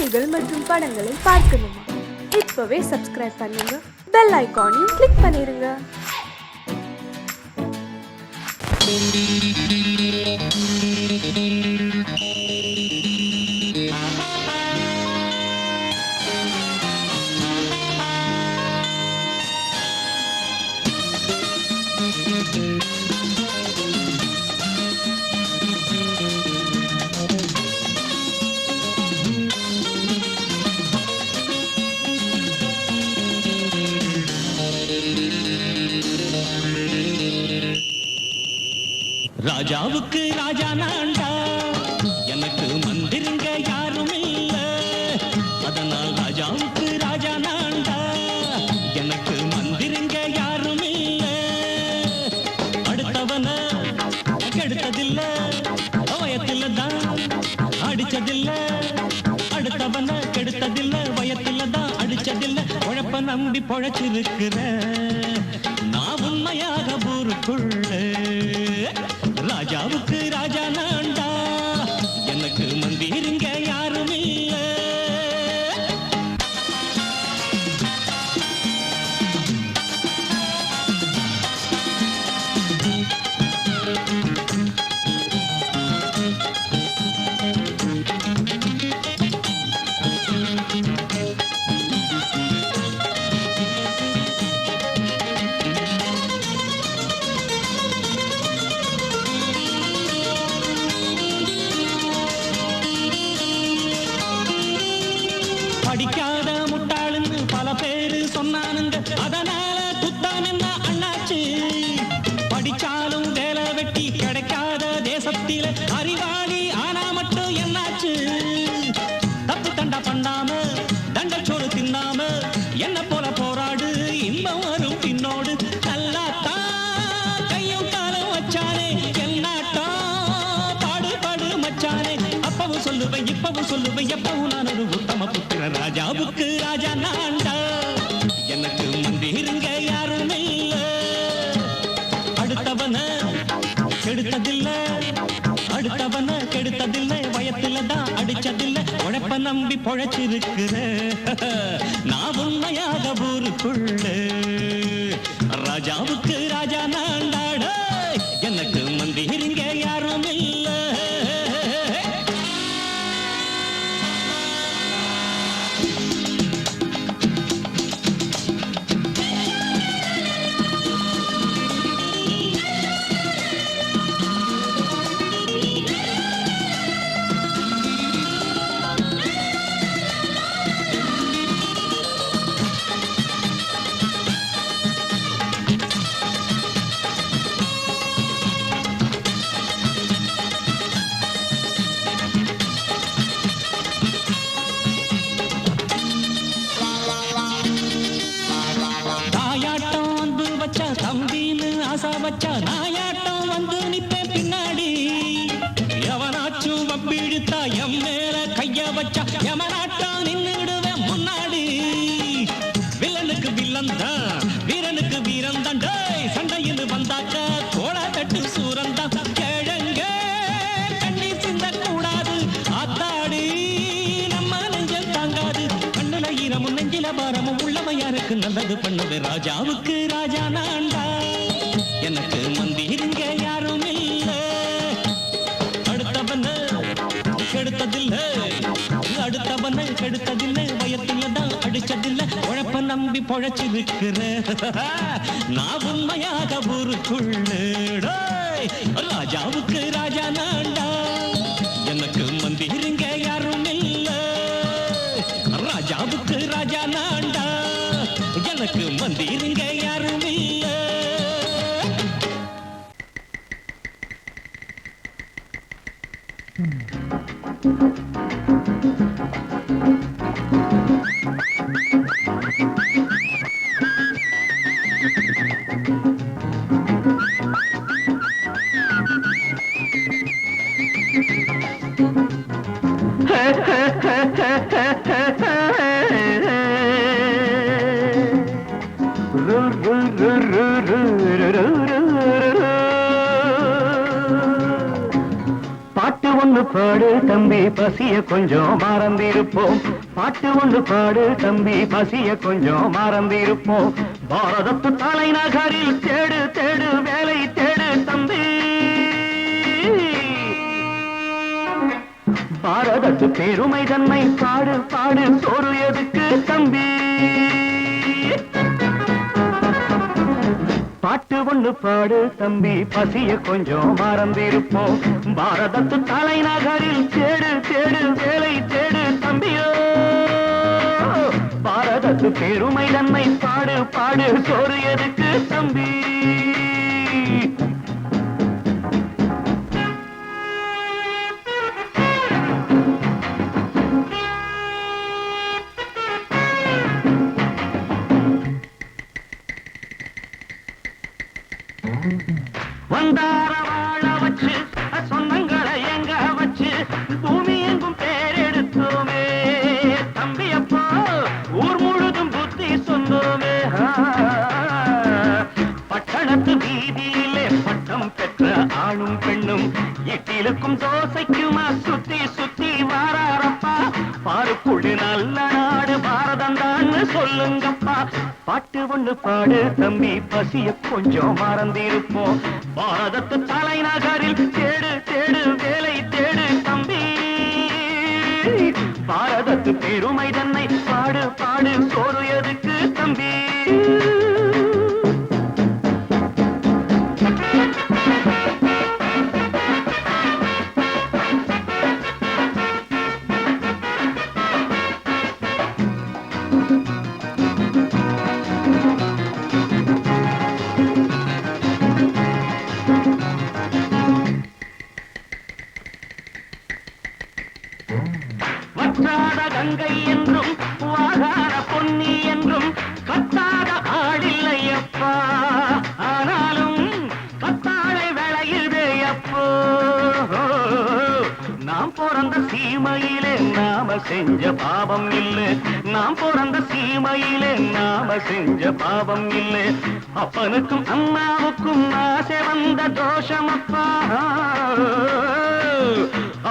செய்திகள் மற்றும் படங்களை பார்க்கணுமா? இப்பவே சப்ஸ்கிரைப் பண்ணுங்க, பெல் ஐகானையும் கிளிக் பண்ணிருங்க. ராஜாவுக்கு ராஜா நான்டா, எனக்கு மந்திருங்க யாரும் இல்ல. அதனால் ராஜாவுக்கு ராஜா நான்டா, எனக்கு மந்திருங்க யாரும் இல்ல. அடுத்தவன கெடுத்ததில்ல, வயத்தில தான் அடிச்சதில்ல. அடுத்தவன கெடுத்ததில்ல, வயத்தில தான் அடிச்சதில்ல. உழைப்ப நம்பி பொழைச்சிருக்கிற நான் உண்மையாக ஊருக்குள்ள. ராஜாவுக்கு ராஜா நான்டா, எனக்கு மந்திருங்க யாரும் இல்ல. படிக்காத முட்டாளுன்னு பல பேரு சொன்னானுங்க, அதனால குத்தம் என்ன அண்ணாச்சு. படிச்சாலும் வேலை வெட்டி கிடைக்காத தேசத்தில அறிவாளி ஆனா மட்டும் என்னாச்சு. தப்பு தண்டா பண்ணாம தண்டச்சோறு தின்னாம என்ன போல போராடு, இன்பம் வரும் பின்னோடு. நல்லாத்தான் கையும் காலம் வச்சானே, என்னாட்டா பாடு பாடு மச்சானே. அப்பவும் சொல்லுவேன் இப்பவும் சொல்லுவேன், எப்பவும் நான் ஒரு உத்தம புத்திர. ராஜாவுக்கு ராஜா நான்டா, எனக்கு மந்திருங்க யாரும் இல்ல. அடுத்தவன கெடுத்ததில்ல, அடுத்தவன கெடுத்ததில்ல, வயத்தில தான் அடிச்சதில்ல. உழைப்ப நம்பி பொழைச்சிருக்கிற நான் உண்மையாக ஊருக்குள்ள. ராஜாவுக்கு ராஜா நான்டாட, எனக்கு மந்திருங்க யாரும் இல்ல. தாயாட்டம் வந்து வச்சா தம்பின்னு ஆசா வச்சா, நாயாட்டம் வந்து நிப்பேன் பின்னாடி. எவனாச்சும் வப்பிடுத்தா எம் மேல கைய வச்சா, எவனாட்டம் நின்னுடுவேன் முன்னாடி. வில்லனுக்கு வில்லன் தான், வீரனுக்கு வீரன் தான். சண்டையில் வந்தாக்க கோள கட்டு சூரன் தான். கிழங்க கண்ணி சிந்த கூடாது, ஆத்தாடி நம்ம நெஞ்சல் தாங்காது. கண்ணுல ஈரமும் நெஞ்சில பாரமும் உள்ளமையாருக்கு நல்லது பண்ணுது. ராஜாவுக்கு ராஜா நான்டா, எனக்கு மந்திருங்க யாரும் இல்ல. அடுத்தவன கெடுத்ததில்ல, அடுத்தவன கெடுத்ததில்லை, வயத்தில தான் அடிச்சதில்ல. உழைப்ப நம்பி பொழைச்சிருக்கிற நான் உண்மையாக ஊருக்குள்ள. ராஜாவுக்கு ராஜா நான்டா, எனக்கு மந்திருங்க யாரும் இல்ல. ராஜாவுக்கு ராஜா நான்டா, எனக்கு மந்திருங்க யாரும் இல்ல. ஒண்ணு பாடு தம்பி பசிய கொஞ்சம் மறந்திருப்போம். பாட்டு ஒண்ணு பாடு தம்பி பசிய கொஞ்சம் மறந்திருப்போம். பாரதத்து தலைநகரில் தேடு தேடு வேலை தேடு தம்பி. பாரதத்து பெருமை தன்னை பாடு பாடு சோறு எதுக்கு தம்பி. பாட்டு ஒண்ணு பாடு தம்பி பசிய கொஞ்சம் மறந்திருப்போம். பாரதத்து தலைநகரில் தேடு தேடு வேலை தேடு தம்பியோ. பாரதத்து பெருமை தன்னை பாடு பாடு சோறு எதுக்கு தம்பி. வந்தார வாழ வச்சு சொந்தங்களை எங்க வச்சு பூமி எங்கும் பேரெடுத்தோமே தம்பியப்போ. ஊர் முழுதும் புத்தி சொன்னோமே. பட்டணத்து வீதியிலே பட்டம் பெற்ற ஆணும் பெண்ணும் எட்டிலுக்கும் தோசைக்குமா சுத்தி சுத்தி வாராரப்பா. பாருக்குழு நல்ல நாடு பாரதம் தான் சொல்லுங்கப்பா. பாட்டு ஒண்ணு பாடு தம்பி பசிய கொஞ்சம் மறந்திருப்போம். பாரதத்து தலைநகரில் தேடு தேடு வேலை தேடு தம்பி. பாரதத்து பெருமை தன்னை பாடு பாடு சோறு எதுக்கு தம்பி. வற்றாத கங்கை என்றும் வாகாத பொன்னி என்றும் கத்தாத ஆடில்லையப்பா. ஆனாலும் கத்தாழை விளையுதே அப்போ. நாம் பிறந்த சீமையிலே நாம செஞ்ச பாவம் இல்லை. நாம் பிறந்த சீமையிலே நாம செஞ்ச பாவம் இல்லை. அப்பனுக்கும் அம்மாவுக்கும் ஆசை வந்த தோஷமப்பா.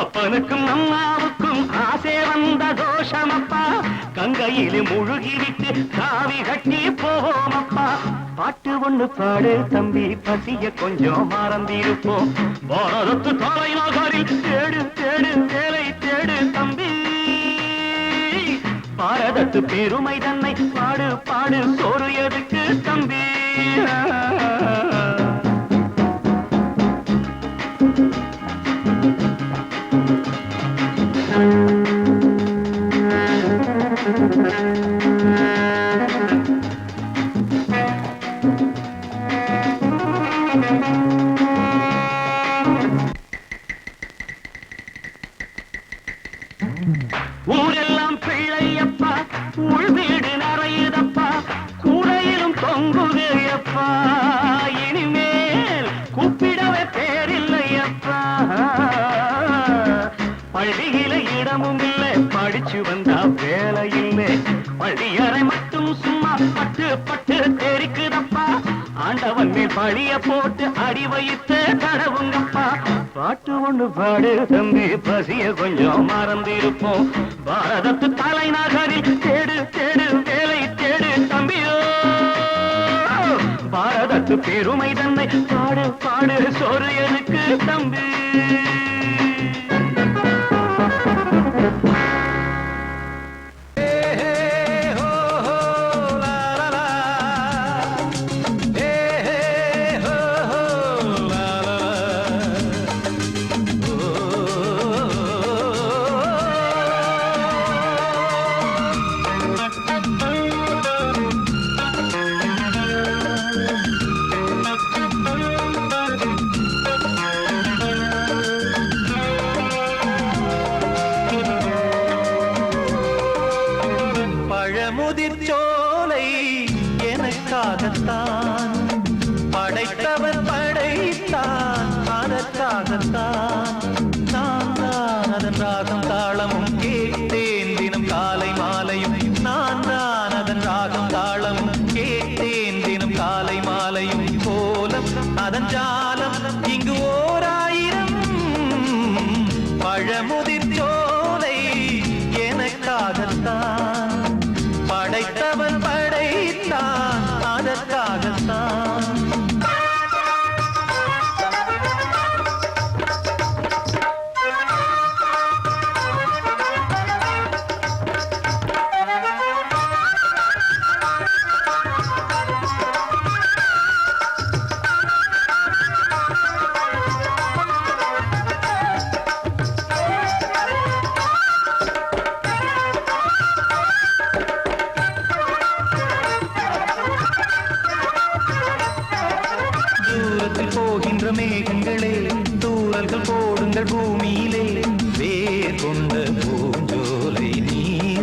அப்பனுக்கும் அம்மாவுக்கும் ஆசை வந்த தோஷமப்பா. கங்கையிலே முழுகிவிட்டு காவி கட்டி போவோமப்பா. பாட்டு ஒண்ணு பாடு தம்பி பசிய கொஞ்சம் மறந்திருப்போம். பாரதத்து தலைநகரில் தேடு தேடு வேலை தேடு தம்பி. பாரதத்து பெருமை தன்னை பாடு பாடு சோறு எதுக்கு தம்பி. ஊரெல்லாம் பிள்ளையப்பா உள் வீடு நிறையுதப்பா. கூரையிலும் தொங்குகையப்பா. இனிமேல் கூப்பிடவே பேரில்லையப்பா. பள்ளியில இடமும் இல்லை படிச்சு வந்தா வேலை இல்லை. பள்ளியறை மட்டும் சும்மா பட்டு பட்டு தெரிக்குதப்பா. ஆண்டவன் மேல் பழிய போட்டு அடி வைத்து தடவுங்கப்பா. பாட்டு ஒண்ணு பாடு தம்பி பசிய கொஞ்சம் மறந்திருப்போம். பாரதத்து தலைநகரில் தேடு தேடு வேலை தேடு தம்பியோ. பாரதத்து பெருமை தன்னை பாடு பாடு சோறு எதுக்கு தம்பி. முதிர்ச்சோலை எனக்காகத்தான் படைத்தவன் படைத்தான் அதற்காகத்தான். நான் தான் அதன் ராகம் தாளமும் கேட்டேன் தினம் காலை மாலையும். நான் தான் அதன் ராகம் தாளமும் கேட்டேன் தினம் காலை மாலையும். கோலம் அதன் ஜாலம் இங்கு ஓராயிரம். பழ எனக்காகத்தான் படைத்தவன் படைத்தான் அதற்காகத்தான். போகின்ற மேகங்களே தூரல்கள் போடுங்கள் பூமியிலே வேர் கொண்ட பூஞ்சோலை நீ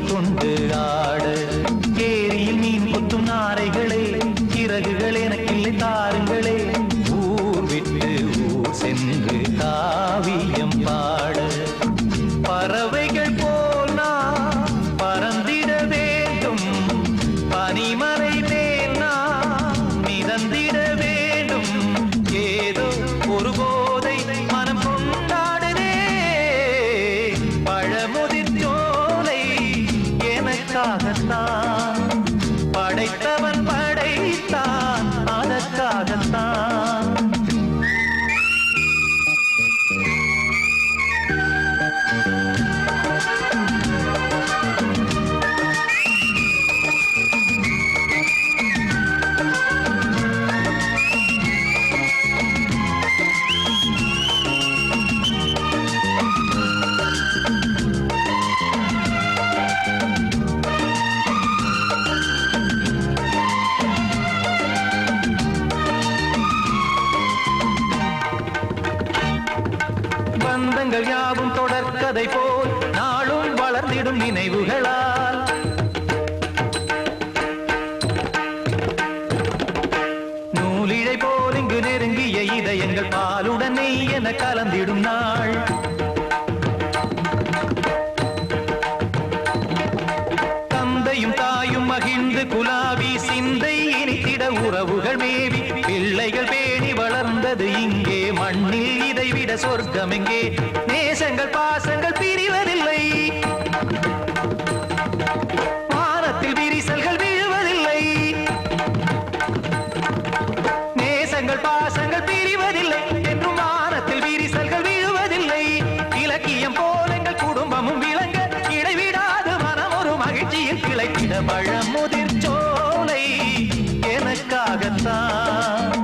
கொண்டு ஆட. ஏரியில் மீன் கொத்தும் நாரைகளே இறகுகள் எனக்கில்லை தாருங்களே ஊர் விட்டு ஊர் சென்று காவியம் பாட. பறவைகள் போல் நான் பறந்திட வேண்டும் பனிமலை மேல் நான் மிதந்திட வேண்டும். ஏதோ ஒரு போதை மனம் கொண்டாடுதே பழமுதிர் சோலை எனக்காகத்தான் படைத்தவன் படைத்தான் அதற்காகத்தான். பந்தங்கள் யாவும் தொடர்கதை போல் நாளும் வளர்ந்திடும் நினைவுகளால் நூலிழை போல் இங்கு நெருங்கிய இதயங்கள் பாலுடன் நெய் என கலந்திடும் நாள். தந்தையும் தாயும் மகிழ்ந்து குலாவி சிந்தை இனித்திட உறவுகள் மேவி பிள்ளைகள் பேணி வளர்ந்தது இங்கே மண்ணில் இதைவிட சொர்க்கம் எங்கே. நேசங்கள் பாசங்கள் பிரிவதில்லை வானத்தில் விரிசல்கள் விழுவதில்லை. நேசங்கள் பாசங்கள் பிரிவதில்லை என்றும் வானத்தில் விரிசல்கள் விழுவதில்லை. இலக்கியம் போல எங்கள் குடும்பமும் விளங்க இடைவிடாது மனம் ஒரு மகிழ்ச்சியில் கிளைத்திட பழமுதிர் சோலை எனக்காகத்தான்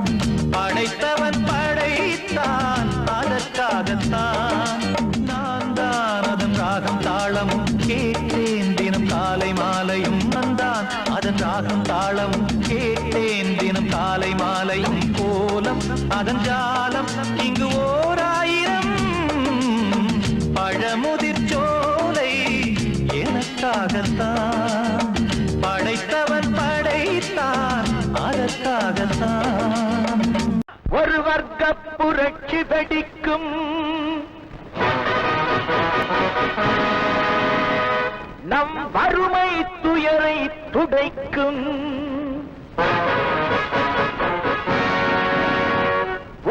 படைத்தவன் படைத்தான் அதற்காகத்தான். நான் தான் அதன் ராகம் தாளமும் கேட்டேன் தினம் காலை மாலையும் நந்தான் அதன் ராகம் தாளமும் கேட்டேன் தினம் காலை மாலையும் கோலம் அதன் ஜாலம் இங்கு ஓர் ஆயிரம் பழமுதிர் சோலை எனக்காகத்தான் படைத்தவன் படைத்தான் அதற்காகத்தான். ஒரு வர்க்க புரட்சி வெடிக்கும் நம் வறுமை துயரை துடைக்கும்.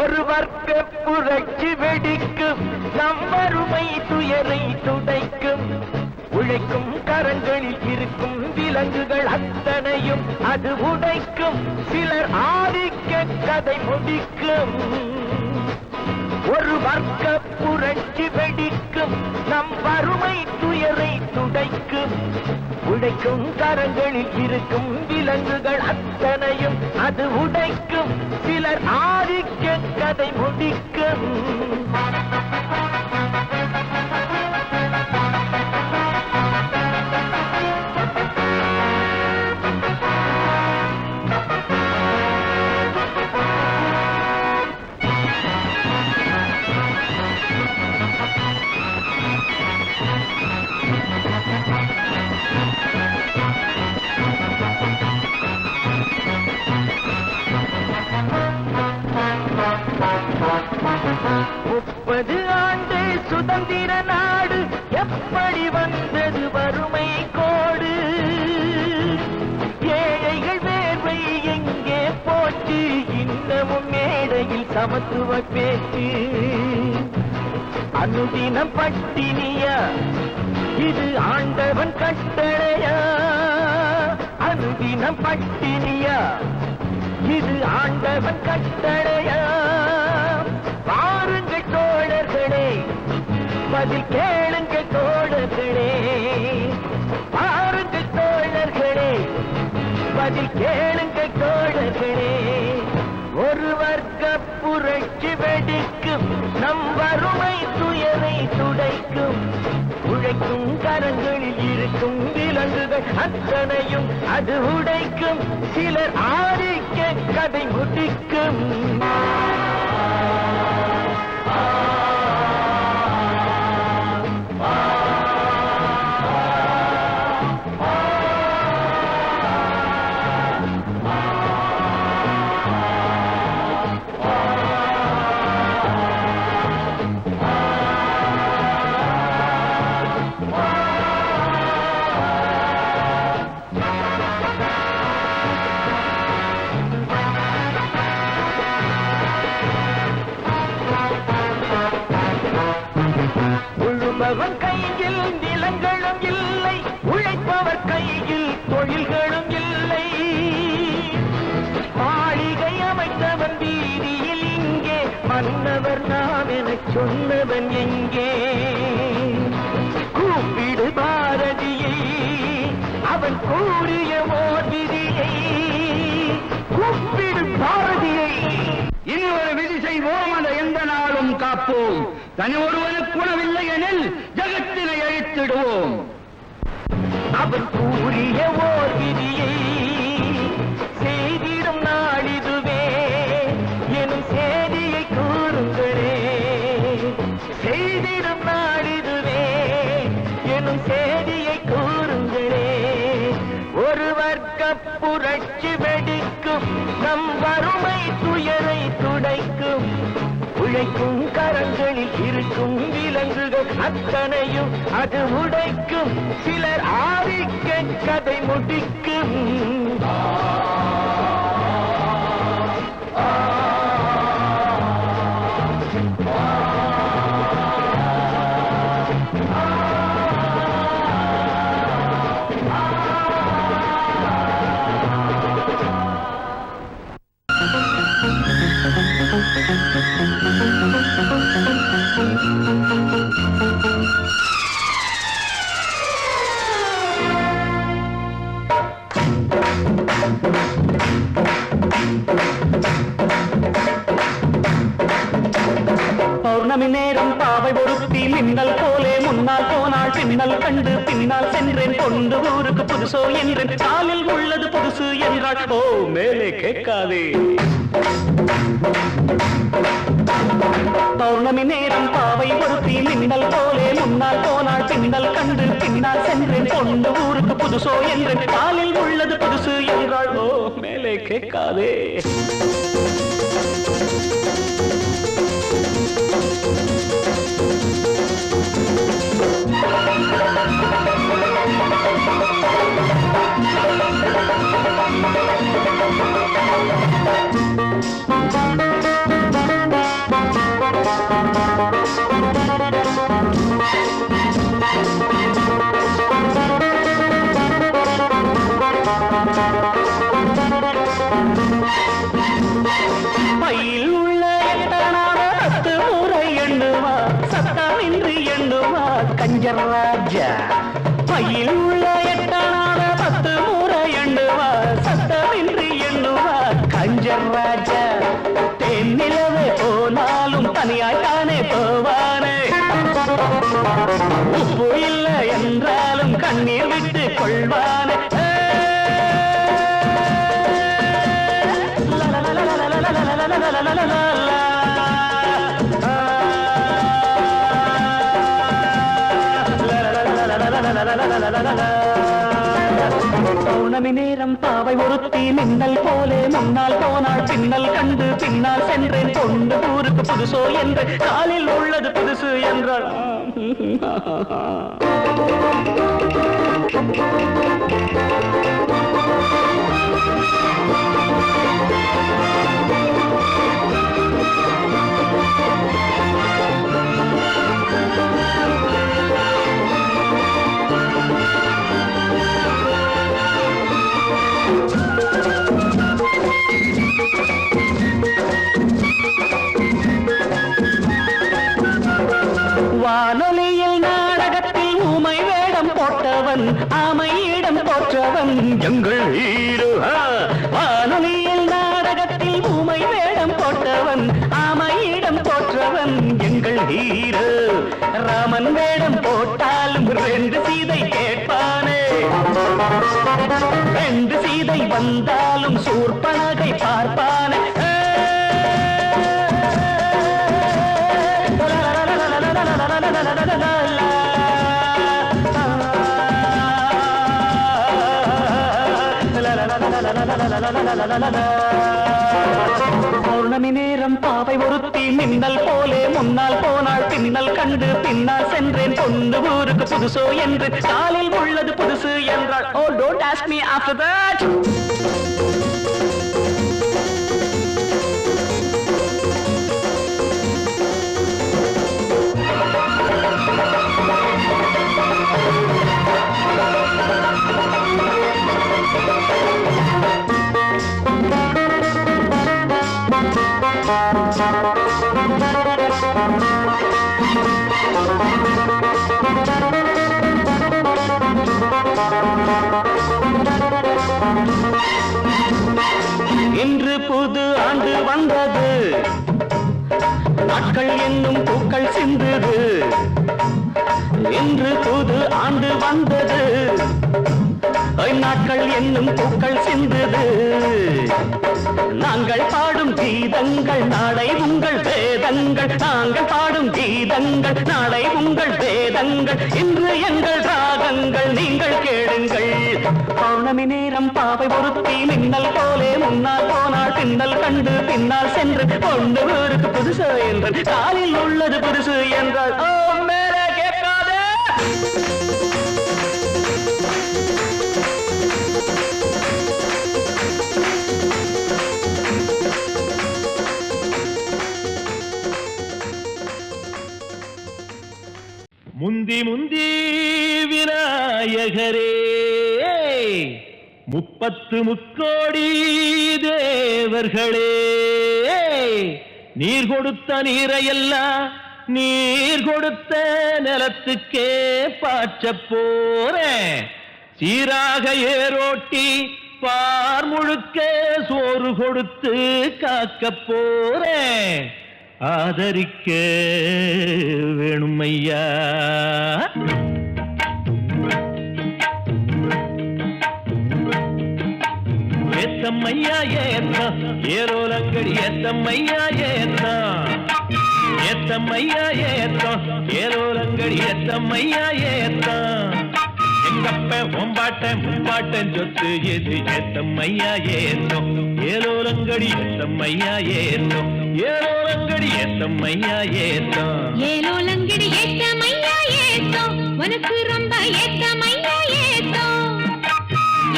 ஒரு வர்க்க புரட்சி வெடிக்கும் நம் வறுமை துயரை துடைக்கும். உழைக்கும் கரங்களில் இருக்கும் விலங்குகள் அத்தனையும் அது உடைக்கும். சிலர் ஆதிக்க கதை முடிக்கும். ஒரு வர்க்க புரட்சி வெடிக்கும் நம் வறுமை துயரை துடைக்கும். உழைக்கும் கரங்களில் இருக்கும் விலங்குகள் அத்தனையும் அது உடைக்கும். சிலர் ஆதிக்க கதை முடிக்கும். முப்பது ஆண்டு சுதந்திர நாடு எப்படி வந்தது வறுமை கோடு. ஏழைகள் வேர்வை எங்கே போச்சு இன்னமும் மேடையில் சமத்துவ பேச்சு. அனுதினம் பட்டினியா இது ஆண்டவன் கட்டளையா அனுதினம் பட்டினியா இது ஆண்டவன் கட்டளையா பாருங்கள் தோழர்களே பதில் கேளுங்கள் தோழர்களே பாருங்கள் தோழர்களே பதில் கேளுங்கள் தோழர்களே ஒரு வர்க்க புரட்சி வெடிக்கும் நம் வறுமை துயரை துடைக்கும் உழைக்கும் கரங்களில் இருக்கும் விலங்குகள் அத்தனையும் அது உடைக்கும் சிலர் ஆதிக்க கதை முடிக்கும் உழுபவன் கையில் நிலங்களும் இல்லை உழைப்பவர் கையில் தொழில்களும் இல்லை மாளிகை அமைத்தவன் வீதியில் இங்கே மன்னவர் நாம் என சொன்னவன் எங்கே கூப்பிடு பாரதியை அவன் கூறிய ஓர் விதியை கூப்பிடு பாரதியை இனி ஒரு விதி செய்வோம் அந்த எந்த நாளும் காப்போம் தனி ஒருவனுக்கு உணவில்லை எனில் ஜகத்தினை அழித்திடுவோம் அவன் கூறிய ஓர் விதியை செய்திடும் நாளிதுவே எனும் செய்தியை கூறுங்களே செய்திடும் நாளிதுவே எனும் செய்தியை கூறுங்களே ஒரு வர்க்க புரட்சி வெடிக்கும் நம் வறுமை துயரை துடைக்கும் உழைக்கும் கரங்களில் இருக்கும் விலங்குகள் அத்தனையும் அது உடைக்கும் சிலர் ஆதிக்க கதை முடிக்கும் பௌர்ணமி நேரம் பாவை ஒருத்தி மின்னல் போலே முன்னால் போனாள் பின்னல் கண்டு பின்னால் சென்றேன் கொண்டு ஊருக்கு புதுசோ என்றேன் காலில் உள்ளது புதுசு என்றாள் ஓ மேலே கேட்காதே பௌர்ணமி நேரம் பாவை ஒருத்தி மின்னல் போலே முன்னால் போனாள் பின்னல் கண்டு பின்னால் சென்றேன் கொண்டு ஊருக்கு புதுசோ என்றேன் காலில் உள்ளது புதுசு என்றாள் ஓ மேலே கேட்காதே பையில் உள்ள எட்டனான 10 முறை எண்ணுவா சத்தமின்றி எண்ணுவா கஞ்சர் ராஜா பையில் உள்ள எட்டனான 10 முறை எண்ணுவா சத்தமின்றி எண்ணுவா கஞ்சர் ராஜா தென்னிலவே போனாலும் தனியாய்த்தானே போவானே உப்பு இல்லை என்றாலும் கண்ணீர் விட்டு கொள்வானே பௌர்ணமி நேரம் பாவை ஒருத்தி மின்னல் போலே முன்னால் போனாள் பின்னல் கண்டு பின்னால் சென்றேன் கொண்டு ஊருக்கு புதுசோ என்று காலில் உள்ளது புதுசு என்றாள் போற்றவன் ஆமையிடம் போற்றவன் எங்கள் ஹீரோ. வானொலியில் நாடகத்தில் ஊமை வேடம் போட்டவன் ஆமையிடம் போற்றவன் எங்கள் ஹீரோ. ராமன் வேடம் போட்டாலும் 2 சீதை கேட்பானே, 2 சீதை வந்தாலும் சூர்பனகை பார்ப்பானே. பௌர்ணமி நேரம் பாவை ஒருத்தி மின்னல் போலே முன்னால் போனாள், பின்னல் கண்டு பின்னால் சென்றேன். பொண்ணு ஊருக்கு புதுசோ என்று காலில் உள்ளது புதுசு என்றாள். Oh, don't ask me after that. இன்று புது ஆண்டு வந்தது, நாட்கள் என்னும் பூக்கள் சிந்துது. இன்று புது ஆண்டு வந்தது, நாட்கள் என்னும் பூக்கள் சிந்துது. நாங்கள் பாடும் கீதங்கள் நாளை உங்கள் வேதங்கள், நாங்கள் பாடும் கீதங்கள் நாளை உங்கள் வேதங்கள். இன்று எங்கள் ராகங்கள் நீங்கள் கேளுங்கள். பௌர்ணமி நேரம் பாவை ஒருத்தி மின்னல் போலே முன்னால் போனாள், பின்னல் கண்டு பின்னால் சென்று பொண்ணு ஊருக்கு புதுசு என்று காலில் உள்ளது புதுசு என்றால். ஓ மேலே கேட்காதே. முந்தி முந்தி விநாயகரே, 30 முக்கோடி தேவர்களே, நீர் கொடுத்த நீரையெல்லாம் நீர் கொடுத்த நிலத்துக்கே பாய்ச்ச போறேன். சீராக ஏரோட்டி பார் முழுக்க சோறு கொடுத்து காக்க போறேன். ஆதரிக்க வேணும் ஐயா. ஏத்தம்மையா ஏத்தம் ஏரோலங்கடி, ஏத்தம்மையா ஏத்தம் ஏத்தம்மையா ஏத்தம் ஏரோலங்கடி, ஏத்தம்மையா ஏத்தம். எங்கப்ப ஒம்பாட்ட முப்பாட்டன் சொத்து எது ஏத்தம்மையா ஏத்தம் ஏலோலங்கடி, ஏத்தம்மையா ஏத்தம் ஏலோலங்கடி, ஏத்தம்மையா ஏத்தம் ஏலோலங்கடி, ஏத்தம்மையா ஏத்தம் உனக்கு ரொம்ப ஏத்தம்மையா ஏத்தம்,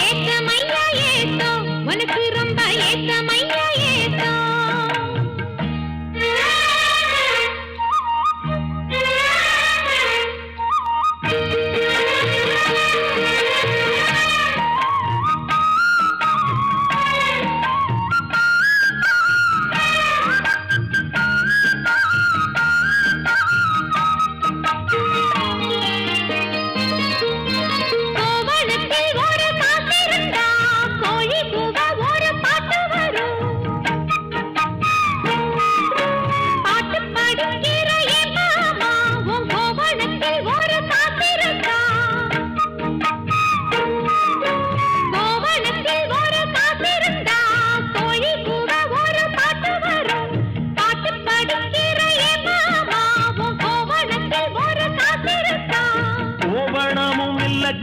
ஏத்தம்மையா ஏத்தம் உனக்கு ரொம்ப ஏத்தம்மையா ஏத்தம்.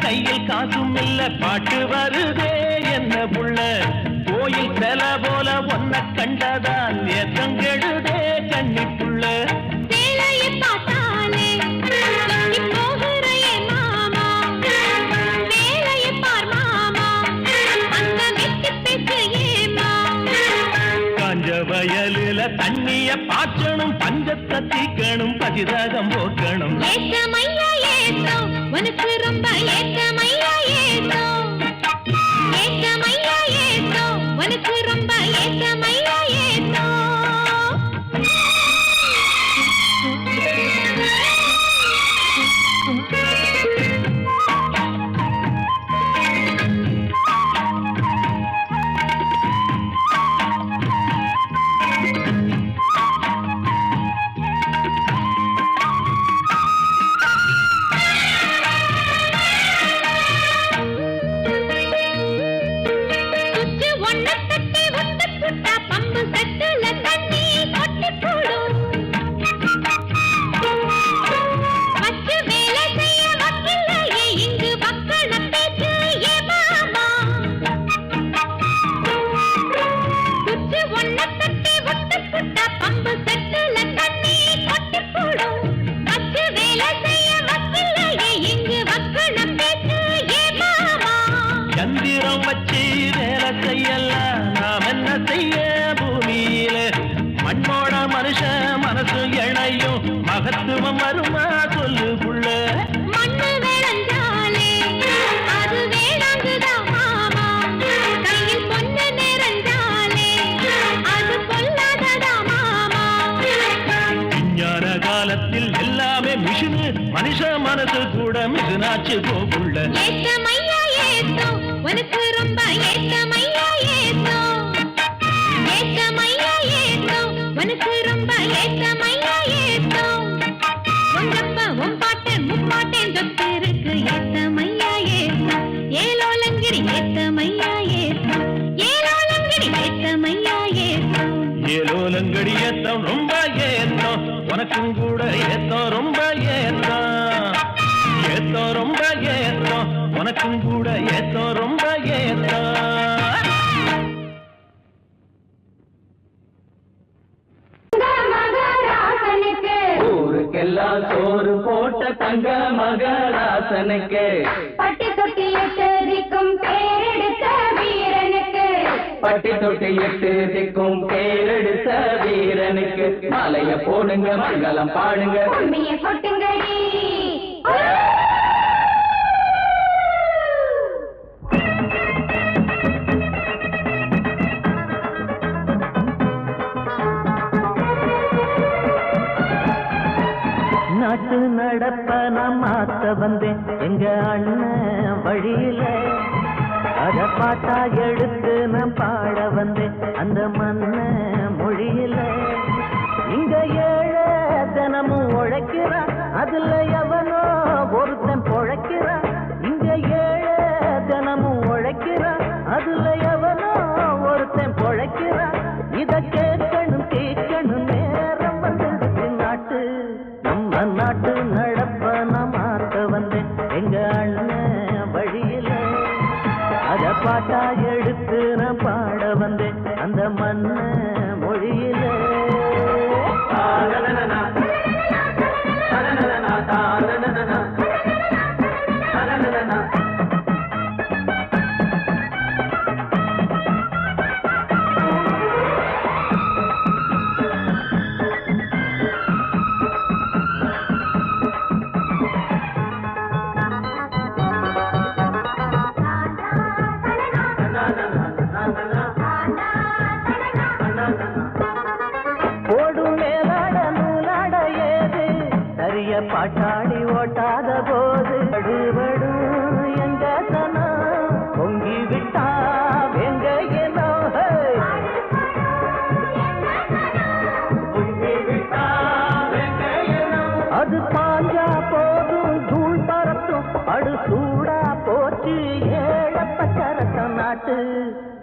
கையில் காசும் இல்ல பாட்டு வருதே என்ன புள்ள, கோயில் செல போல ஒன்ன கண்டதால் எத்தங்கெடுதே கண்ணிப்புள்ள. சேலையை பார்த்தாலே சொக்கி போகிறையே மாமா, வேலையை பார் மாமா, அந்த வெட்டி பேசையேமா. காஞ்ச வயலில தண்ணிய பாய்ச்சணும், பஞ்சத்தை தீக்கணும், பதிரகம் போக்கணும். ஏத்தமையா ஏத்தம் உனக்கு ரொம்ப ஏத்தமையா ஏத்தம், ஏத்தமையா ஏத்தம் உனக்கு ரொம்ப ஏத்தமையா ஏத்தம். உனக்கு ரொம்ப ஏத்தமையா ஏத்தம் ஏத்தமையா ஏத்தம் உனக்கு ரொம்ப ஏத்தமையா ஏத்தம் உங்கப்பா உன் பாட்டன் முப்பாட்டன் சொத்து இருக்கு ஏத்தமையா ஏத்தம் ஏலோலங்கிரி ஏத்தமையா ஏத்தம் ஏலோலங்கிரி ஏத்தமையா ஏத்தம் ஏலோலங்கடி ஏத்தம் ரொம்ப ஏத்தம் உனக்கும் கூட ஏத்தம் ரொம்ப ஏத்தம் ஏத்தம் ரொம்ப ஏத்தம் உனக்கும் கூட ஏத்தம் ரொம்ப ஏத்தம் ஊருக்கெல்லாம் சோறு போட்ட தங்க மகராசனுக்கு பட்டி தொட்டி எட்டதிக்கும் பேரெடுத்த வீரனுக்கு பட்டி தொட்டி எட்டு திக்கும் பேரெடுத்த வீரனுக்கு மாலைய போடுங்க மங்களம் பாடுங்க உண்மையை கொட்டுங்கடி நாட்டு நடப்ப நான் மாத்த வந்தேன் எங்க அண்ணன் வழியில அத பாட்டா எடுத்து நான் பாட வந்தேன் அந்த மண்ண மொழியில இங்க ஏழை தினமும் உழைக்கிறான் அதுல எவனோ ஒருத்தன் பொழைக்கிறான் இங்க ஏழை தினமும் உழைக்கிறான் அதுல எவனோ ஒருத்தன் பொழைக்கிறான் இத கேட்கணும் கேட்கணும் நேரம் வந்துடுச்சு நாட்டு நம்ம நாட்டு நடப்ப நான் மாத்த வந்தேன் எங்க அண்ணன் வழியில அத பாட்டா எடுத்து நான் பாட வந்தேன் அந்த மண்ண மொழியில பாட்டாளி ஓட்டாத போது அடுபடும் எங்க தனம் பொங்கி விட்டா எங்க அது பாஞ்சா போதும் தூள் பறத்தும் அடு சூடா போச்சு ஏழப்பச்சரத்த நாட்டு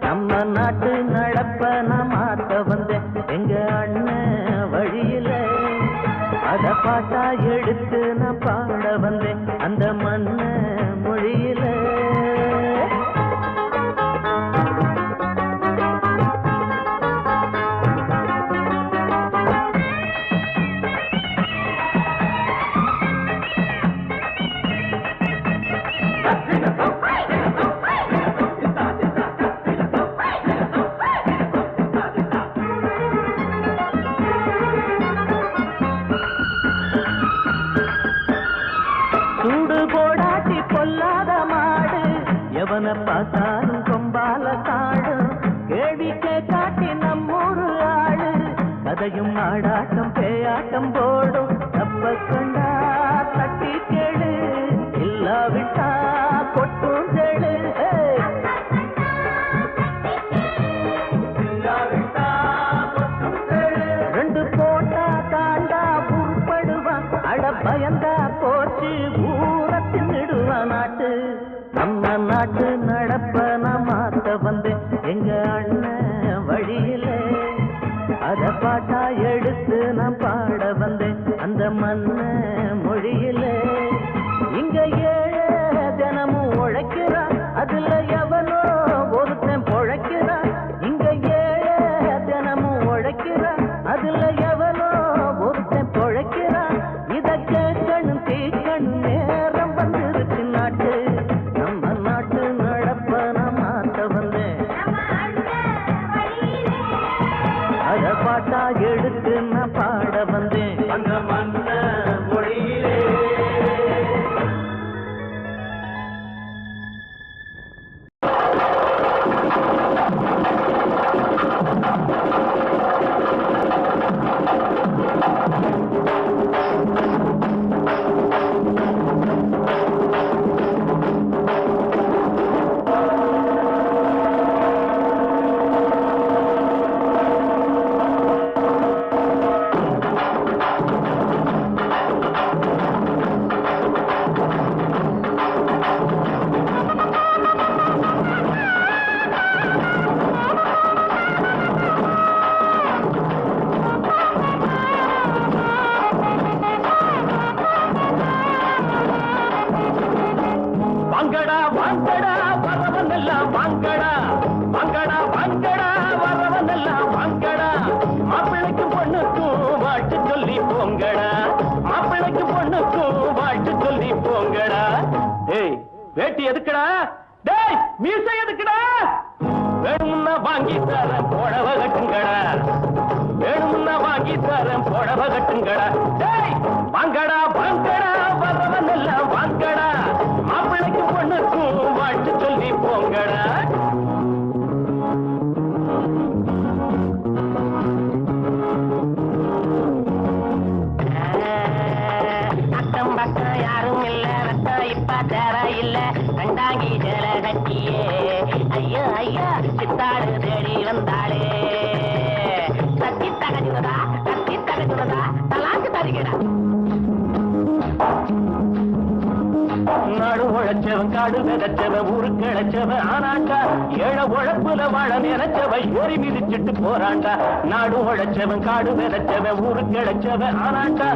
நம்ம நாட்டு நடப்ப நான் மாத்த வந்தேன் எங்க அண்ணன் வழியில அத பாட்டா எடுத்து நான் பாட வந்தேன் அந்த மண்ண மொழியில எவனை பார்த்தாலும் கொம்பால காடும் கேள்விக்கே காட்டி நம்மூரு ஆடு கதையும் ஆடாட்டம் பேயாட்டம் போடும் தப்ப கண்டா தட்டி கேளு இல்லாவிட்டா கொட்டும் கேளு ரெண்டு போட்டா தாண்டா உருப்படுவான் அட பயந்தா போச்சு ஊரத்தின் நடுவான் நாட்டு நம்ம நாட்டு நடப்ப நான் மாத்த வந்தேன் எங்க அண்ணன் வழியில அத பாட்டா எடுத்து நான் பாட வந்தேன் அந்த மண்ண மொழியில இங்க ஏழை தினமும் உழைக்கிறான் அதுல எவனோ ஒருத்தன் பொழைக்கிறான் இங்க ஏழை தினமும் உழைக்கிறான் அதுல எவனோ ஒருத்தன் பொழைக்கிறான் இத கேட்கணும் கேட்கணும் நேரம் வந்துருச்சு நாட்டு பாட்டா எடுத்து நான் பாட வந்தேன் அந்த மண்ண மொழியிலே எதுக்குடா? டேய் மீசை எதுக்குடா? வேணும்னா வாங்கி தரேன் புடவை கட்டுங்கடா, வேணும்னா வாங்கி தரேன் புடவை கட்டுங்கடா. டேய் வாங்கடா வாங்கடா வரவன் எல்லாம் வாங்கடா, மாப்பிள்ளைக்கு பொண்ணுக்கும் வாழ்த்து சொல்லி போங்கடா. அக்கம் பக்கம் யாரும் இல்ல, ரத்தம் இப்ப தேர இல்ல, கண்டாங்கி ஜல கட்டியே ஐயோ ஐயா சித்தாடு தேடி வந்தாளே. தத்தி தகஜுனதா தலாக்கு தருகிறா. நாடு உழைச்சவன் காடு விதைச்சவன் ஊருக்கு இழைச்சவன் ஆனாண்டா, ஏழை உழைப்புல வாழ நினைச்சவன் ஏறி மிதிச்சுட்டு போறாண்டா. நாடு உழைச்சவன் காடு விதைச்சவன் ஊருக்கு இழைச்சவன் ஆனாண்டா,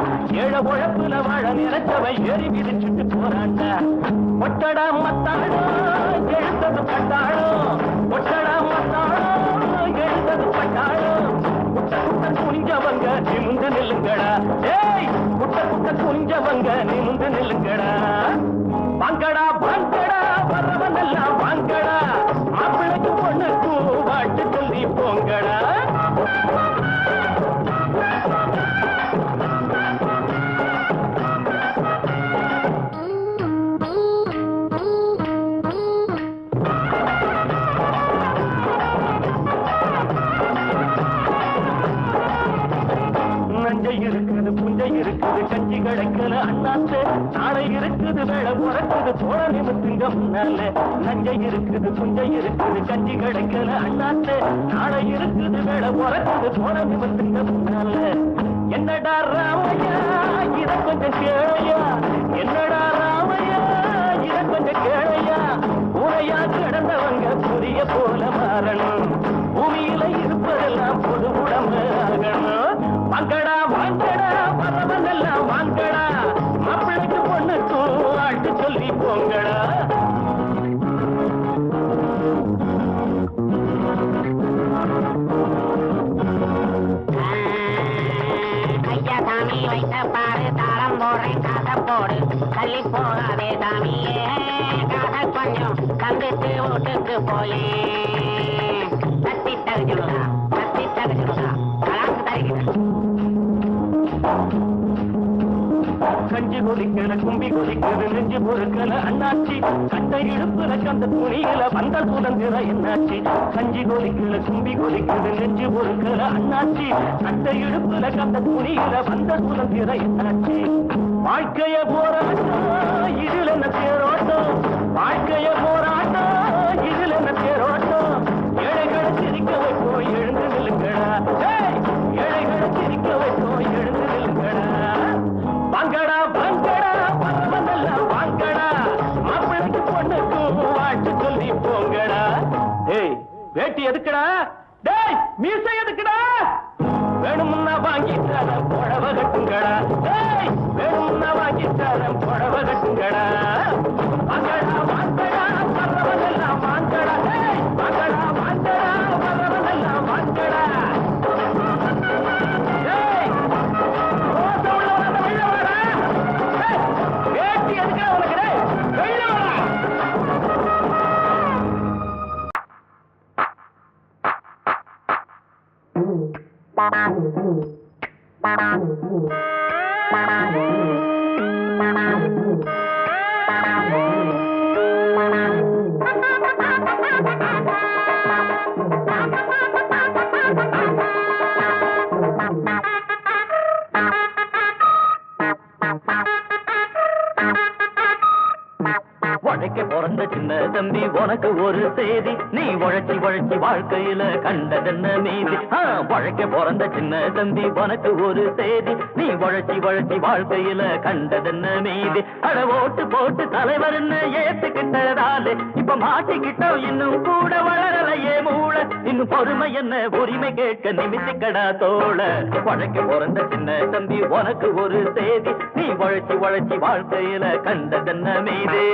ஏழை உழைப்புல வாழ நினைச்சவன் ஏறி மிதிச்சுட்டு போறாண்டா. ஒட்டடா மத்தாடோ எழுந்தது பட்டாளோ, ஒட்டடா மத்தாடோ எழுந்தது பட்டாளோ. குட்ட குட்ட குனிஞ்சவங்க நிமிந்து நில்லுங்கடா, ஏய் குட்ட குட்ட குனிஞ்சவங்க நிமிந்து நில்லுங்கடா. வாங்கடா வாங்கடா வரவன் எல்லாம் வாங்கடா, மாப்பிள்ளைக்கு பொண்ணுக்கு வாழ்த்து சொல்லி போங்கடா. நஞ்சை இருக்குது புஞ்சை இருக்குது கஞ்சி கிடைக்கல அண்ணாத்து, நாளை இருக்குது வேலை உறக்குது போல நிமித்துங்க முன்னால. நஞ்சை இருக்குது புஞ்சை இருக்குது கஞ்சி கிடைக்கல அண்ணாத்து, நாளை இருக்குது வேலை உறக்குது போல நிமித்துங்க முன்னால. என்னடா ராமையா இத கொஞ்சம் கேளையா, என்னடா ராமையா இத கொஞ்சம் கேளையா. ஊரையா கிடந்தவங்க புரிய போல மாறணும், பூமியில இருப்பதெல்லாம் பொது உடம்பு ஆகணும். வாங்கடா வாங்கடா வரவன் எல்லாம் வாங்கடா, மாப்பிள்ளைக்கு பொண்ணுக்கு வாழ்த்து சொல்லி போங்கடா. ஐயா சாமி வைத்த பாரு தாளம் போடுறேன் காசை போடு, தள்ளி போகாதே சாமியே காசை கொஞ்சம் தந்துட்டு வீட்டுக்கு போயே. தத்தி தகுச்சுடுதா தலாக்கு தருகிறேன். கஞ்சி கொதிக்கல கும்பி கொதிக்குது நெஞ்சு பொறுக்கல அண்ணாச்சி, கட்டை இடுப்புல கந்த துணியில வந்த சுதந்திர என்னாச்சி. கஞ்சி கொதிக்கல கும்பி கொதிக்குது நெஞ்சு பொறுக்கல அண்ணாச்சி, கட்டை இடுப்புல கந்த துணியில வந்த சுதந்திர என்னாச்சி. வாழ்க்கைய போராட்டம் இதில் என்ன தேரோட்டம், வாழ்க்கைய போராட்டம் இதில் என்ன தேரோட்டம். ஏழைகளை சிரிக்க வைப்போம் எழுந்து நில்லுங்கடா, ஏழைகளை சிரிக்க வைப்போம் எழுந்து நில்லுங்கடா. வாங்கடா வாங்கடா வரவனெல்லாம் வாங்கடா, மாப்பிள்ளைக்கு பொண்ணுக்கு வாழ்த்து சொல்லி போங்கடா. டேய் வேட்டி எதுக்குடா? டேய் மீசை எதுக்குடா? வேணும்னா வாங்கி தரேன் புடவை கட்டுங்கடா, டேய் வேணும்னா வாங்கி தரேன் புடவை கட்டுங்கடா. வாங்கடா வாங்கடா வரவனெல்லாம் வாங்கடா, டேய் வாங்கடா வாங்கடா வரவனெல்லாம் வாங்கடா. வேட்டி எதுக்கா உனக்கு? வெளில வர. உழைக்க பிறந்த சின்ன தம்பி உனக்கு ஒரு செய்தி, நீ உழைச்சி உழைச்சி வாழ்க்கையில கண்டதென்ன மீதி. உழைக்க பிறந்த சின்ன தம்பி உனக்கு ஒரு செய்தி, நீ உழைச்சி உழைச்சி வாழ்க்கையில கண்டதென்ன மீதி. அட ஓட்டு போட்டு தலைவர் ஏத்துக்கிட்டதாலே இப்ப மாட்டிக்கிட்டோம், இன்னும் கூட வளரலையே மூளை. இன்னும் பொறுமை என்ன உரிமை கேட்க நிமித்திக்கடா தோழ. உழைக்க பிறந்த சின்ன தம்பி உனக்கு ஒரு செய்தி, நீ உழைச்சி உழைச்சி வாழ்க்கையில கண்டதென்ன மீதி.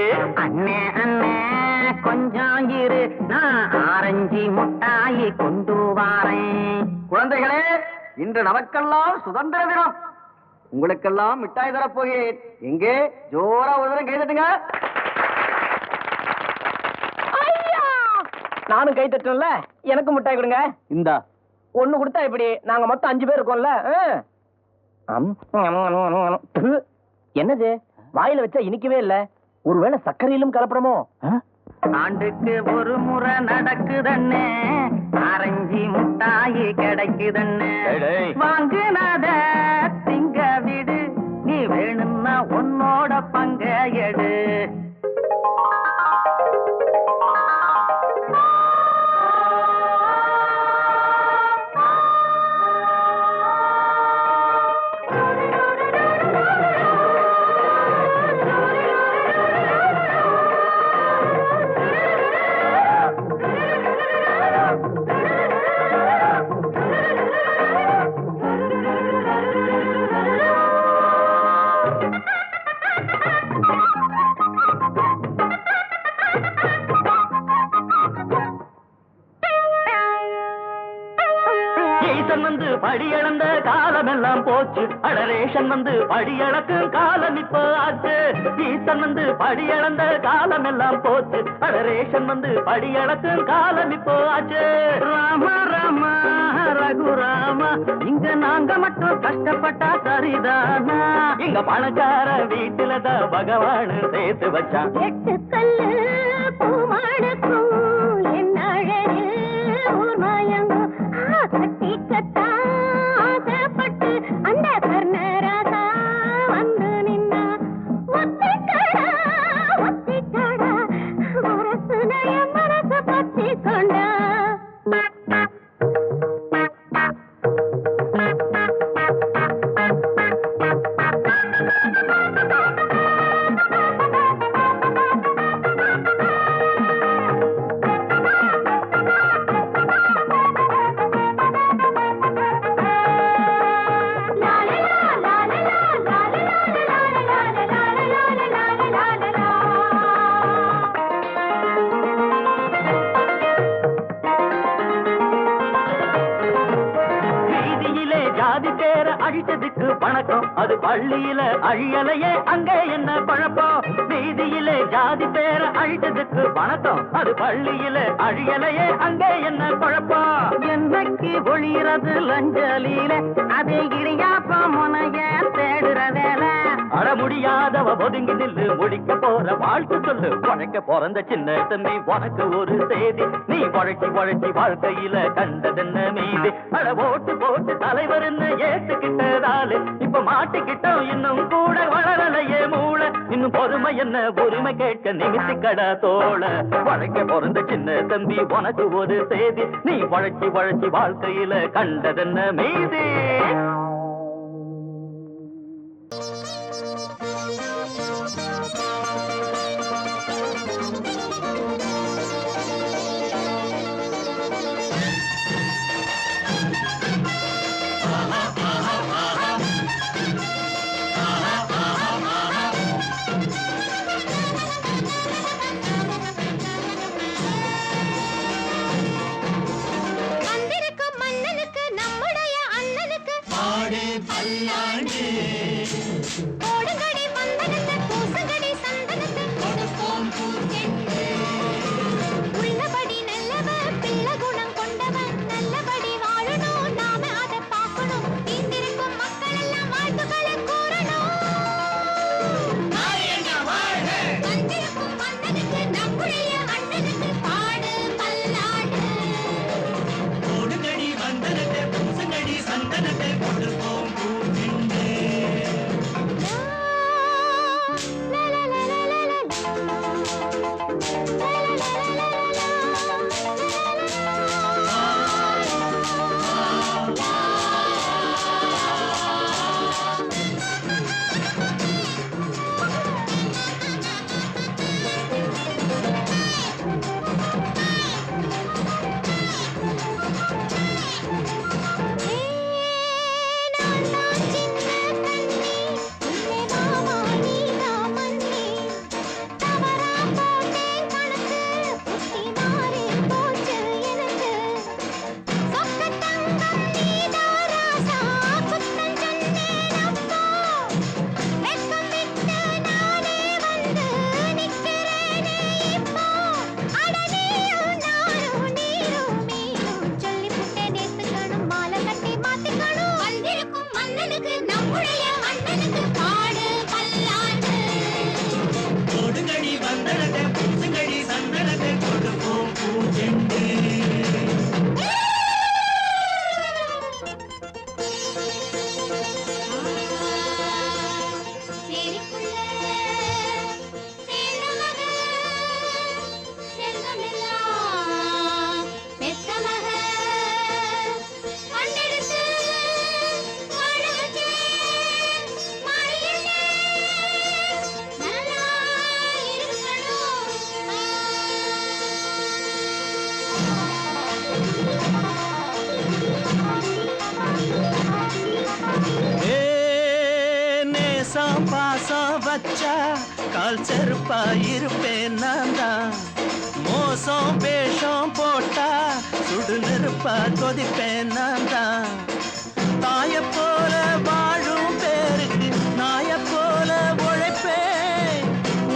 அண்ணே அண்ணே கொஞ்சம் இரு, நான் ஆரஞ்சு முட்டாயி கொண்டு வாரேன். குழந்தைகளே, இன்று நமக்கெல்லாம் சுதந்திர தினம். உங்களுக்கெல்லாம் மிட்டாய் தரப்போகிறேன். எங்கே ஜோரா ஒரு தரம் கைதட்டுங்க. நானும் கை தட்டல, எனக்கு மிட்டாய் கொடுங்க. இந்தா. ஒண்ணு கொடுத்தா இப்படி நாங்க மொத்தம் 5 பேர் இருக்கோம்ல. என்னது வாயில வச்சா இனிக்கவே இல்ல, ஒருவேளை சர்க்கரையிலும் கலப்படமோ? ஆண்டுக்கு ஒரு முறை நடக்குதண்ணே, ஆரஞ்சு முட்டாயி கிடைக்குதண்ணே. வாங்குனத திங்க விடு, நீ வேணும்னா உன்னோட பங்க எடு. வந்து படியளந்த காலம் எல்லாம் போச்சு, அடரேஷன் வந்து படியளக்கும் காலம் இப்ப ஆச்சு. ஈசன் வந்து படியளந்த காலம் எல்லாம் போச்சு, அடரேஷன் வந்து படியளக்கும் காலம் இப்போ ஆச்சு. ராம ராம ரகுராமா, இங்க நாங்க மட்டும் கஷ்டப்பட்டா சரிதானா? இங்க பணக்கார வீட்டுலதான் பகவான் சேர்த்து வச்சான். 8 கல்லு பூமாடுக்கும் என்ன அழகு ஊர் மாயங்கோ கட்டி கட்டா ஆசைப்பட்டு அந்த கர்ணராசா வந்து நின்னா. ஒத்திக்கடா ஒத்திக்கடா மனசு நய மனசு பத்தி கொண்டா. அழித்ததுக்கு வணக்கம், அது பள்ளியில அழியலையே அங்க என்ன குழப்பம்? வீதியிலே ஜாதி பேர அழித்ததுக்கு வணக்கம், அது பள்ளியில அழியலையே அங்க என்ன குழப்பம்? என்னைக்கு ஒளிறது லஞ்சலியில அதே இடியாப்ப முனைய தேடுற வேலை. அட முடியாதவ ஒதுங்கி நில்லு, முடிக்க போற வாழ்க்கை சொல்லு. உழைக்க பிறந்த சின்ன தம்பி உனக்கு ஒரு செய்தி, நீ உழைச்சி உழைச்சி வாழ்க்கையில கண்டதென்ன மீது. அட ஓட்டு போட்டு தலைவர்னு ஏத்துக்கிட்டதாலே இப்ப மாட்டிக்கிட்டோம், இன்னும் கூட வளரலையே மூளை. இன்னும் பொறுமை என்ன உரிமை கேட்க நிமித்திக்கடா தோள. உழைக்க பிறந்த சின்ன தம்பி உனக்கு ஒரு செய்தி, நீ உழைச்சி உழைச்சி வாழ்க்கையில கண்டதென்ன மீது. வந்திருக்கும் மன்னனுக்கு நம்முடைய அண்ணனுக்கு நேசம் பாசம் வச்சா கால் செருப்பா இருப்பேன் நான் தான். மோசம் வேஷம் போட்டா சுடு நெருப்பா கொதிப்பேன் நான் தான். தாய போல வாழும் பேருக்கு நாய போல உழைப்பேன்.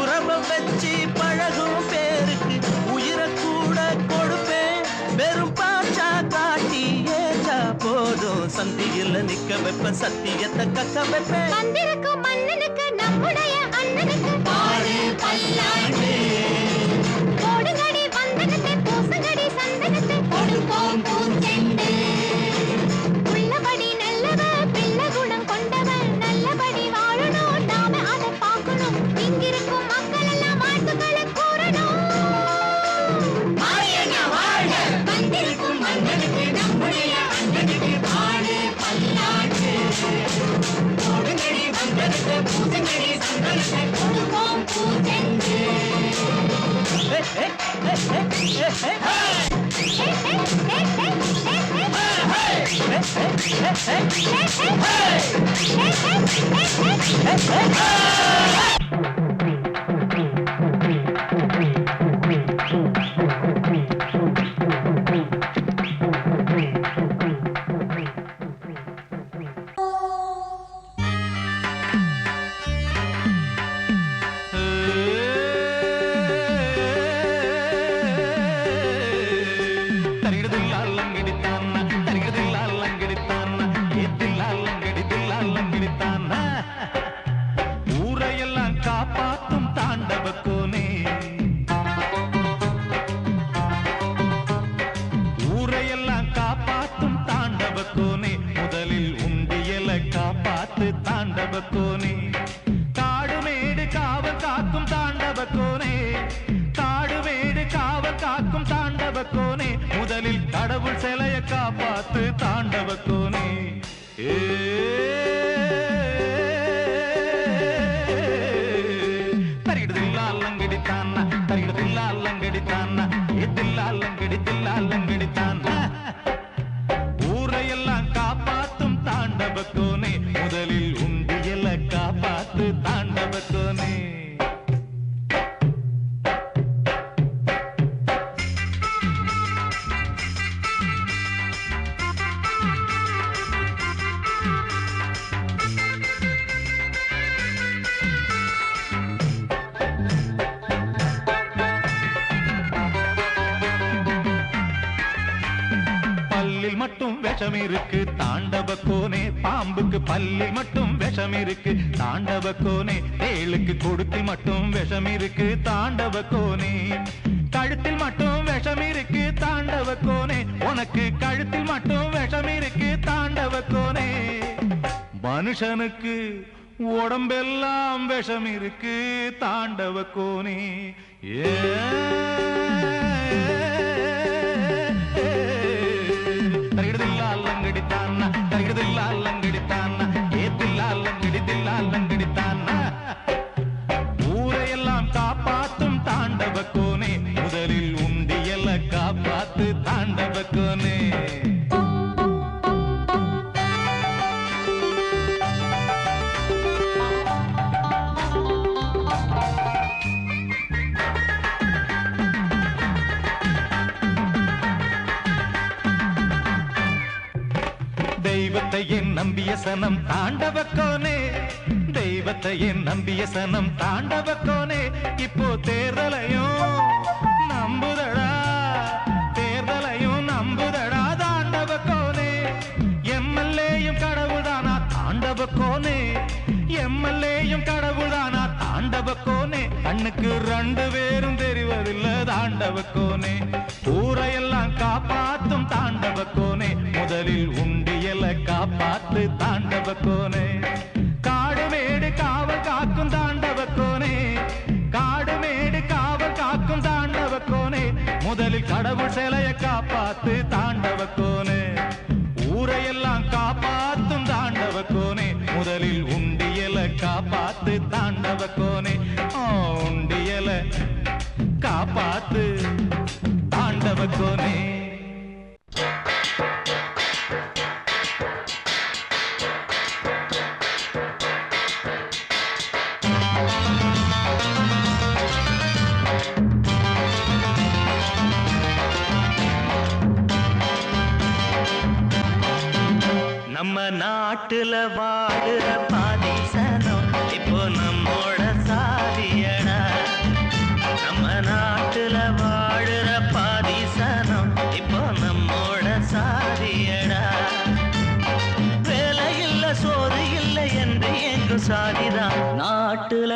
உறவை வச்சு பழகும் பேருக்கு உயிரை கூட கொடுப்பேன். வெறும் பாச்சா காட்டி ஏச்சா போதும் சந்தியில் நிக்க வைப்பேன். சத்தியத்தை கக்க வைப்பேன். வந்திருக்கும் மன்னனுக்கு நம்முடைய அண்ணனுக்கு பாடு பல்லாண்டு. போடுங்கடி வந்தனத்தை பூசுங்கடி சந்தனத்தை கொடுப்போம் பூச்செண்டு. உள்ளபடி நல்லவ பிள்ளை குணம் கொண்டவன் நல்லபடி வாழணும். நாம அதை பார்க்கணும். இங்கிருக்கும் மக்கள் எல்லாம் வாழ்த்துக்களை கூறணும். வந்திருக்கும் மன்னனுக்கு நம்முடைய அண்ணனுக்கு பாடு பல்லாண்டு. போடுங்கடி வந்தனத்தை பூசுங்கடி சந்தனத்தை கொடுப்போம் பூச்செண்டு. ஊரையெல்லாம் காப்பாத்தும் தாண்டவக்கோனே. ஊரையெல்லாம் காப்பாத்தும் தாண்டவக்கோனே. முதலில் உண்டியலை காப்பாத்து தாண்டவக்கோனே. காடுமேடு காவல் காக்கும் தாண்டவக்கோனே. காடுமேடு காவல் காக்கும் தாண்டவக்கோனே. முதலில் கடவுள் சிலைய காப்பாத்து தாண்டவக்கோனே. தரிகிடுதில்லாலங்கடித்தான்னா தரிகிடுதில்லாலங்கடித்தான்னா எதில்லாலங்கடித்தில்லாலங்கடித்தான்னா. ஊரையெல்லாம் காப்பாத்தும் தாண்டவக்கோனே. முதலில் உண்டியல காப்பாத்து தாண்டவக்கோனே. பல்லில் மட்டும் விஷம் இருக்கு தாண்டவக்கோனே. பாம்புக்கு பல்லில் மட்டும் விஷம் இருக்கு தாண்டவக்கோனே. தேளுக்கு கொடுத்தில் மட்டும் விஷம் இருக்கு தாண்டவக்கோனே. கழுத்தில் மட்டும் விஷம் இருக்கு தாண்டவக்கோனே. உனக்கு கழுத்தில் மட்டும் விஷம் இருக்கு தாண்டவக்கோனே. மனுஷனுக்கு உடம்பெல்லாம் விஷம் இருக்கு தாண்டவக்கோனே. தரிகிடுதில்லாலங்கடித்தான்னா தரிகிடுதில்லாலங்கடித்தான்னா ஏத்தில்லாலங்கடித்தில்லாலங்கடித்தான்னா. ஊரையெல்லாம் காப்பாத்தும் தாண்டவக்கோனே. முதலில் உண்டியல காப்பாத்து தாண்டவக்கோனே. தெய்வத்தை என் நம்பிய சனம் தாண்டவக்கோனே. தெய்வத்தை என் நம்பிய சனம் தாண்டவக்கோனே. இப்போ தேர்தலையும் நம்புதடா. தேர்தலையும் நம்புதடா தாண்டவக்கோனே. எம்எல்ஏயும் கடவுள்தானா தாண்டவக்கோனே. எம்எல்ஏயும் கடவுள்தானா தாண்டவக்கோனே. கண்ணுக்கு ரெண்டு பேரும் தெரிவதில்லை தாண்டவக்கோனே. ஊரையெல்லாம் காப்பாத்தும் தாண்டவக்கோனே. முதலில் உண்டியல காப்பாத்து தாண்டவக்கோனே. காடுமேடு காவல் காக்கும் தாண்டவக்கோனே. காடுமேடு காவல் காக்கும் தாண்டவக்கோனே. முதலில் கடவுள் சிலைய காப்பாத்து தாண்டவக்கோனே. ஊரையெல்லாம் காப்பாத்தும் தாண்டவக்கோனே. முதலில் உண்டியல காப்பாத்து தாண்டவக்கோனே. உண்டியல காப்பாத்து தாண்டவக்கோனே. நாட்டுல வாழுற பாதிசனம் இப்போ நம்மோட சாதியடா. நம்ம நாட்டுல வாழுற பாதிசனம் இப்போ நம்மோட சாதியடா. வேலை இல்ல சோறு இல்லை என்று எங்கும் சாதிதான். நாட்டுல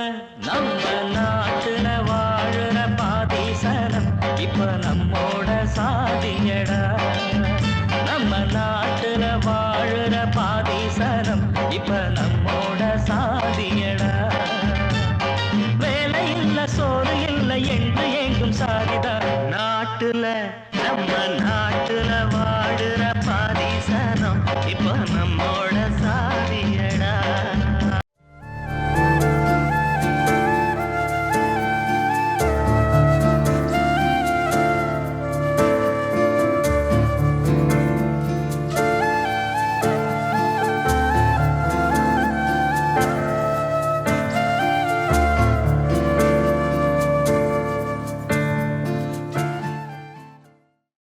நம்ம நாட்டுல வாழுற பாதிசனம் இப்ப நம்மோட சாதியடா. நம்ம நாட்டுல வாழுற பாதிசனம் இப்ப நம்மோட சாதியடா. வேலை இல்ல சோறு இல்லை என்று எங்கும் சாதிதான். நாட்டுல நம்ம நாட்டுல வாழுற பாதிசனம் இப்ப நம்ம